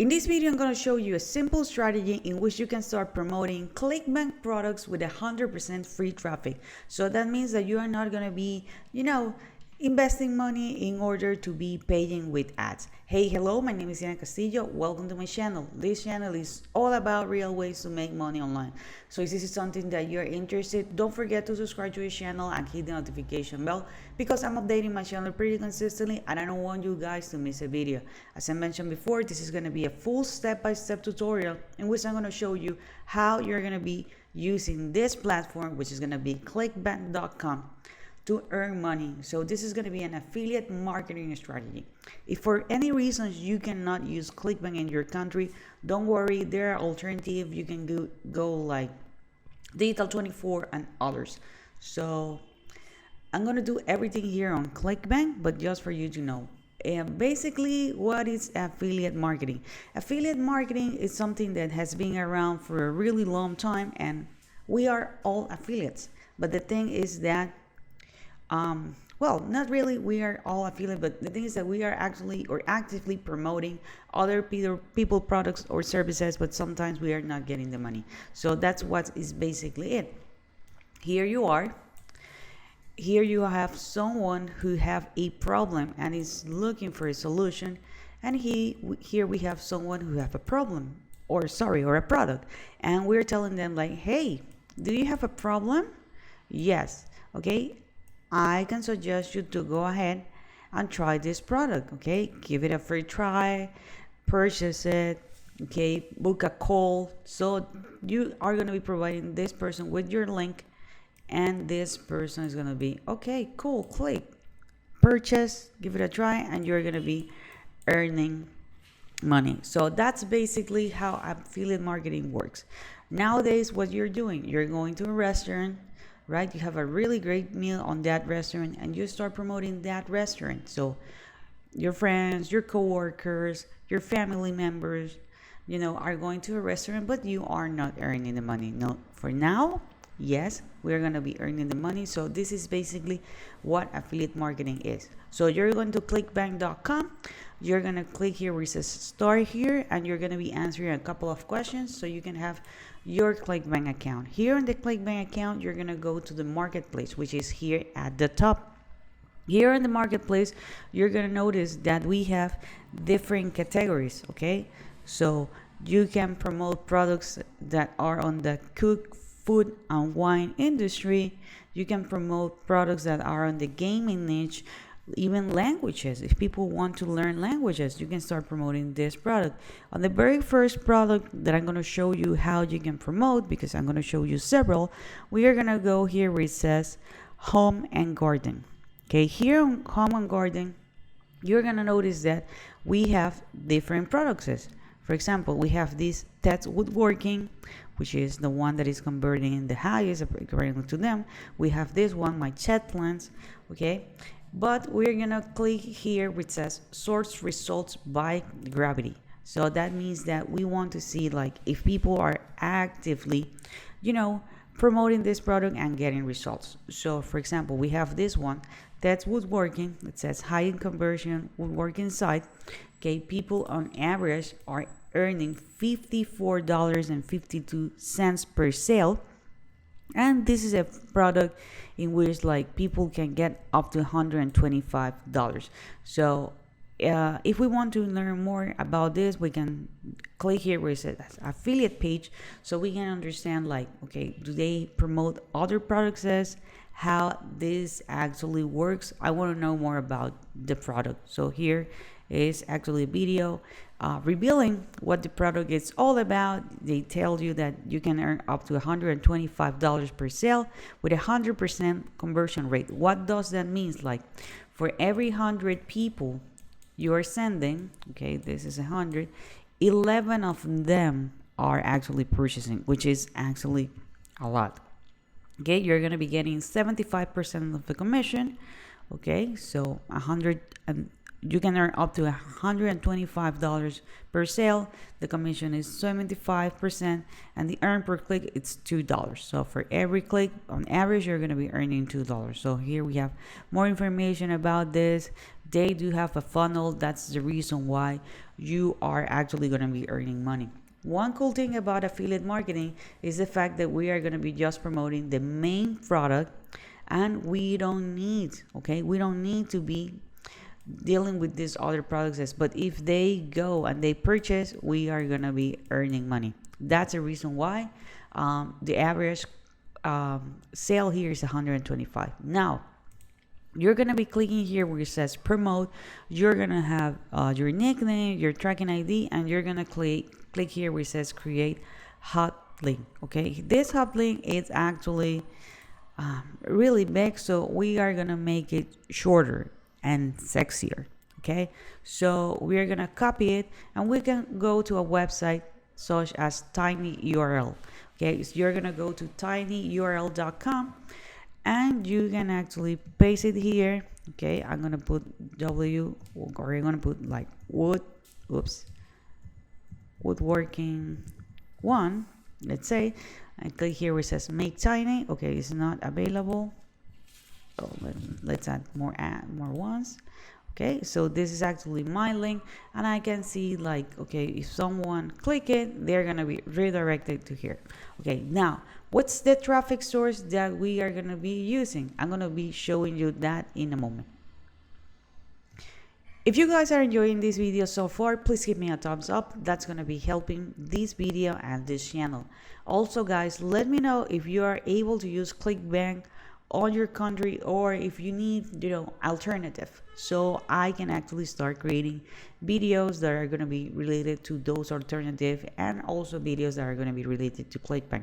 In this video, I'm going to show you a simple strategy in which you can start promoting Clickbank products with 100% free traffic. So that means that you are not going to be, investing money in order to be paying with ads. Hey, hello, my name is Castillo. Welcome to my channel. This channel is all about real ways to make money online. So if this is something that you're interested, don't forget to subscribe to the channel and hit the notification bell because I'm updating my channel pretty consistently and I don't want you guys to miss a video. As I mentioned before, this is going to be a full step-by-step tutorial in which I'm going to show you how you're going to be using this platform, which is going to be clickbank.com, to earn money. So this is going to be an affiliate marketing strategy. If for any reasons you cannot use Clickbank in your country, don't worry, there are alternatives. You can go like Digital24 and others. So I'm going to do everything here on Clickbank, but just for you to know. Basically, what is affiliate marketing? Affiliate marketing is something that has been around for a really long time, and we are all affiliates. But the thing is that well, not really we are all affiliate, but the thing is that we are actually or actively promoting other people products or services, but sometimes we are not getting the money. So that's what is basically it. Here you are. Here you have someone who have a problem and is looking for a solution, and here we have someone who have a problem or a product, and we're telling them like, hey, do you have a problem? Yes. Okay, I can suggest you to go ahead and try this product. Okay, give it a free try, purchase it. Okay, book a call. So you are going to be providing this person with your link, and this person is going to be, okay, cool, click, purchase, give it a try, and you're going to be earning money. So that's basically how affiliate marketing works. Nowadays, what you're doing, you're going to a restaurant, right? You have a really great meal on that restaurant and you start promoting that restaurant. So your friends, your coworkers, your family members, are going to a restaurant, but you are not earning the money. No, for now, yes, we're going to be earning the money. So this is basically what affiliate marketing is. So you're going to clickbank.com. You're going to click here where it says start here, and you're going to be answering a couple of questions so you can have your Clickbank account. Here in the Clickbank account, you're going to go to the marketplace, which is here at the top. Here in the marketplace, you're going to notice that we have different categories, okay? So you can promote products that are on the cook, food, and wine industry. You can promote products that are on the gaming niche, even languages. If people want to learn languages, you can start promoting this product. On the very first product that I'm going to show you how you can promote, because I'm going to show you several, we are going to go here where it says home and garden. Okay, here on home and garden, you're going to notice that we have different products. For example, we have this Ted's Woodworking, which is the one that is converting the highest according to them. We have this one, my chat plans, okay? But we're gonna click here which says source results by gravity. So that means that we want to see like if people are actively, promoting this product and getting results. So for example, we have this one that's woodworking. It says high in conversion woodworking site. Okay, people on average are earning $54.52 per sale. And this is a product in which like people can get up to $125. So if we want to learn more about this, we can click here where it says affiliate page, so we can understand like, okay, do they promote other products, how this actually works. I want to know more about the product. So here is actually a video revealing what the product is all about. They tell you that you can earn up to $125 per sale with 100% conversion rate. What does that mean? Like for every 100 people you are sending, okay, this is 100, 11 of them are actually purchasing, which is actually a lot. Okay, you're going to be getting 75% of the commission. Okay, so 100 and you can earn up to $125 per sale. The commission is 75%, and the earn per click it's $2. So for every click, on average, you're going to be earning $2. So here we have more information about this. They do have a funnel. That's the reason why you are actually going to be earning money. One cool thing about affiliate marketing is the fact that we are going to be just promoting the main product, and we don't need to be dealing with these other products. But if they go and they purchase, we are going to be earning money. That's the reason why the average sale here is 125. Now you're going to be clicking here where it says promote. You're going to have your nickname, your tracking ID, and you're going to click here where it says create hot link. Okay, this hot link is actually really big, so we are going to make it shorter and sexier. Okay, so we're going to copy it, and we can go to a website such as tinyurl. Okay, so you're going to go to tinyurl.com, and you can actually paste it here. Okay, I'm gonna put W, or I'm gonna put like woodworking one, let's say, and click here where it says make tiny. Okay, it's not available, so let's add more ones. Okay, so this is actually my link, and I can see like, okay, if someone click it, they're gonna be redirected to here. Okay, now what's the traffic source that we are gonna be using? I'm gonna be showing you that in a moment. If you guys are enjoying this video so far, please give me a thumbs up. That's gonna be helping this video and this channel. Also guys, let me know if you are able to use Clickbank on your country, or if you need alternative, so I can actually start creating videos that are going to be related to those alternative, and also videos that are going to be related to Clickbank.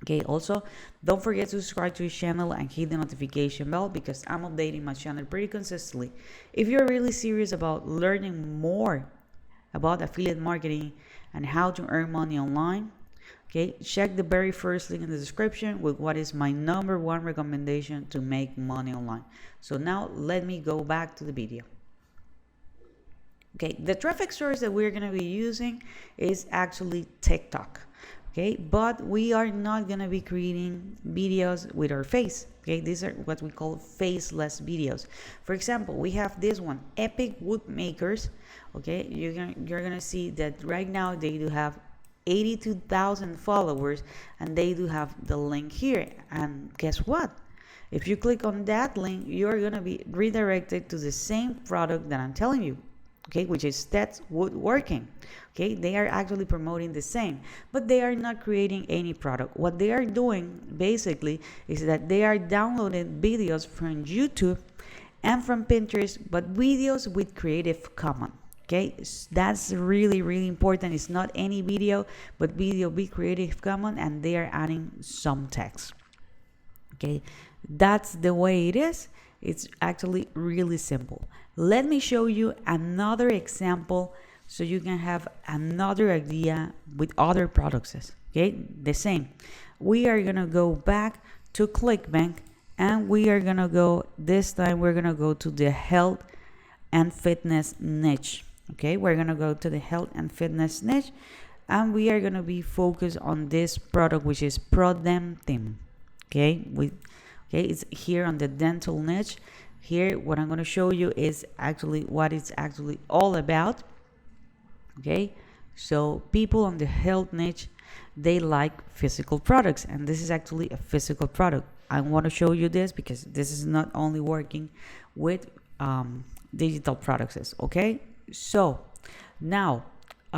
Okay, also don't forget to subscribe to the channel and hit the notification bell, because I'm updating my channel pretty consistently. If you're really serious about learning more about affiliate marketing and how to earn money online, okay, check the very first link in the description with what is my #1 recommendation to make money online. So now let me go back to the video. Okay, the traffic source that we're going to be using is actually TikTok. Okay, but we are not going to be creating videos with our face. Okay, these are what we call faceless videos. For example, we have this one, Epic Wood Makers. Okay, you're gonna see that right now they do have 82,000 followers, and they do have the link here. And guess what? If you click on that link, you're gonna be redirected to the same product that I'm telling you, okay, which is That's Woodworking. Okay, they are actually promoting the same, but they are not creating any product. What they are doing basically is that they are downloading videos from YouTube and from Pinterest, but videos with Creative Commons. Okay, that's really, really important. It's not any video, but video with Creative Commons, and they are adding some text. Okay, that's the way it is. It's actually really simple. Let me show you another example so you can have another idea with other products. Okay, the same. We are gonna go back to Clickbank, and we are gonna go, this time we're gonna go to the health and fitness niche. Okay, we're gonna go to the health and fitness niche, and we are gonna be focused on this product, which is ProDentim. Okay, it's here on the dental niche. Here, what I'm gonna show you is actually what it's actually all about. Okay, so people on the health niche, they like physical products, and this is actually a physical product. I want to show you this because this is not only working with digital products. Okay, so now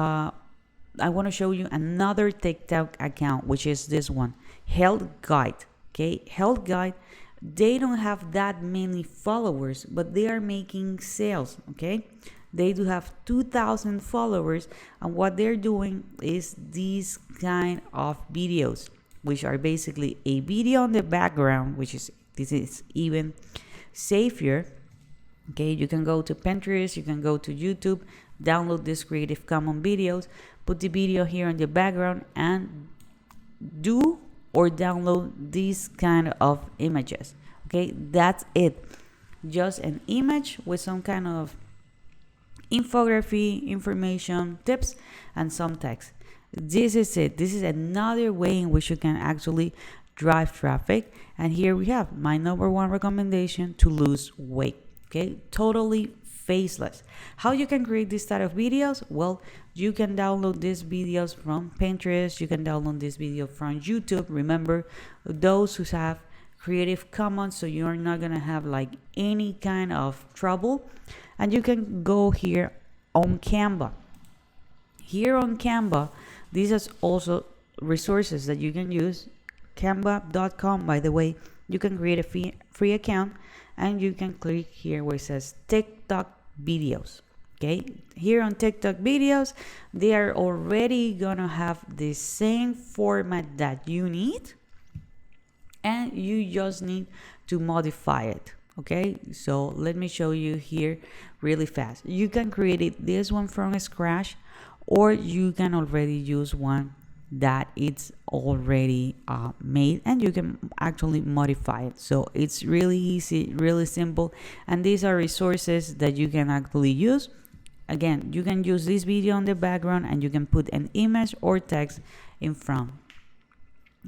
I want to show you another TikTok account, which is this one, Health Guide. Okay, Health Guide, they don't have that many followers, but they are making sales. Okay, they do have 2,000 followers, and what they're doing is these kind of videos, which are basically a video on the background, this is even safer. Okay, you can go to Pinterest, you can go to YouTube, download this Creative Commons videos, put the video here in the background, and do or download these kind of images. Okay, that's it. Just an image with some kind of infography, information, tips, and some text. This is it. This is another way in which you can actually drive traffic. And here we have my #1 recommendation to lose weight. Okay, totally faceless. How you can create this type of videos? Well, you can download these videos from Pinterest, you can download this video from YouTube. Remember, those who have Creative Commons, so you're not gonna have like any kind of trouble. And you can go here on Canva. Here on Canva, these are also resources that you can use. Canva.com, by the way, you can create a free account, and you can click here where it says TikTok videos. Okay, here on TikTok videos, they are already gonna have the same format that you need, and you just need to modify it. Okay, so let me show you here really fast. You can create this one from scratch, or you can already use one that it's already made, and you can actually modify it. So it's really easy, really simple, and these are resources that you can actually use. Again, you can use this video on the background, and you can put an image or text in front.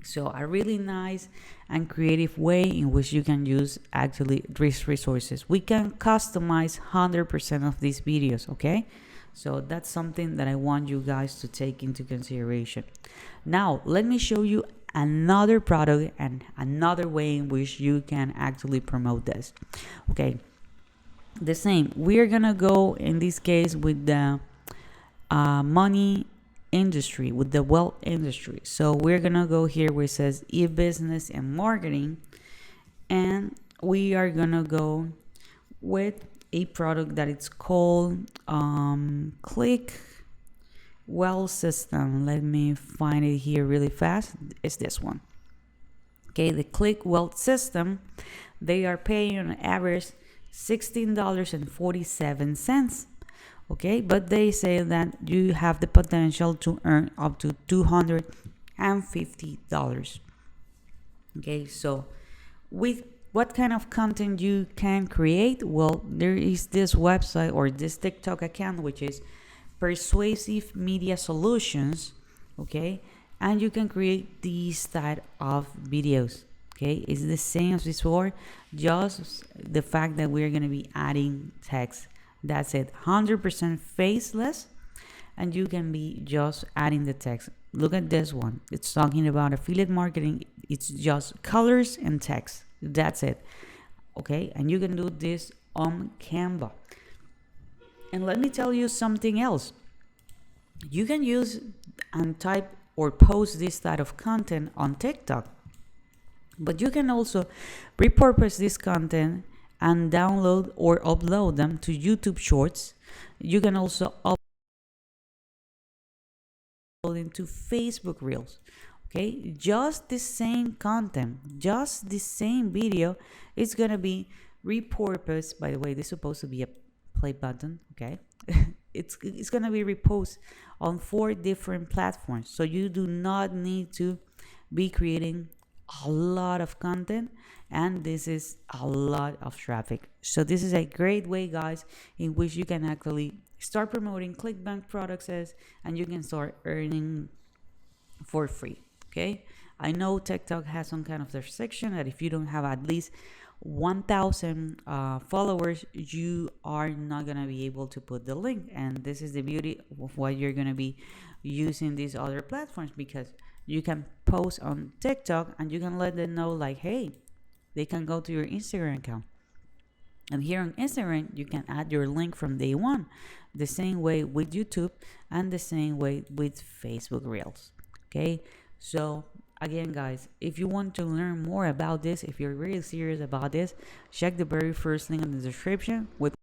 So a really nice and creative way in which you can use actually these resources. We can customize 100% of these videos. Okay, so that's something that I want you guys to take into consideration. Now, let me show you another product and another way in which you can actually promote this. Okay, the same. We're gonna go in this case with the money industry, with the wealth industry. So we're gonna go here where it says e-business and marketing, and we are gonna go with a product that it's called Click Wealth System. Let me find it here really fast. It's this one. Okay, the Click Wealth System. They are paying on average $16.47. Okay, but they say that you have the potential to earn up to $250. Okay, so with what kind of content you can create? Well, there is this website or this TikTok account, which is Persuasive Media Solutions. Okay, and you can create these type of videos. Okay, it's the same as before, just the fact that we're going to be adding text. That's it, 100% faceless, and you can be just adding the text. Look at this one. It's talking about affiliate marketing. It's just colors and text. That's it. Okay, and you can do this on Canva. And let me tell you something else. You can use and type or post this type of content on TikTok, but you can also repurpose this content and download or upload them to YouTube Shorts. You can also upload into Facebook Reels. Okay, just the same content, just the same video is gonna be repurposed. By the way, this is supposed to be a play button. Okay, it's gonna be reposted on 4 different platforms, so you do not need to be creating a lot of content, and this is a lot of traffic. So this is a great way, guys, in which you can actually start promoting Clickbank products, and you can start earning for free. Okay, I know TikTok has some kind of restriction that if you don't have at least 1,000 followers, you are not gonna be able to put the link. And this is the beauty of what you're gonna be using these other platforms, because you can post on TikTok and you can let them know like, hey, they can go to your Instagram account. And here on Instagram, you can add your link from day one. The same way with YouTube and the same way with Facebook Reels. Okay, so again, guys, if you want to learn more about this, if you're really serious about this, check the very first link in the description with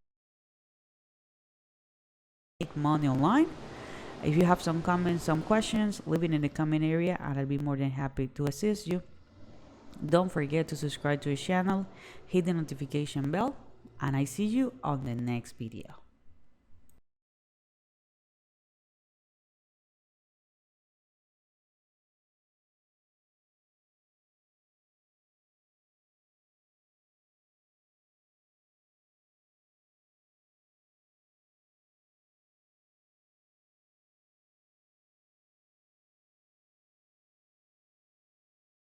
Make Money Online. If you have some comments, some questions, leave it in the comment area, and I'll be more than happy to assist you. Don't forget to subscribe to the channel, hit the notification bell, and I see you on the next video.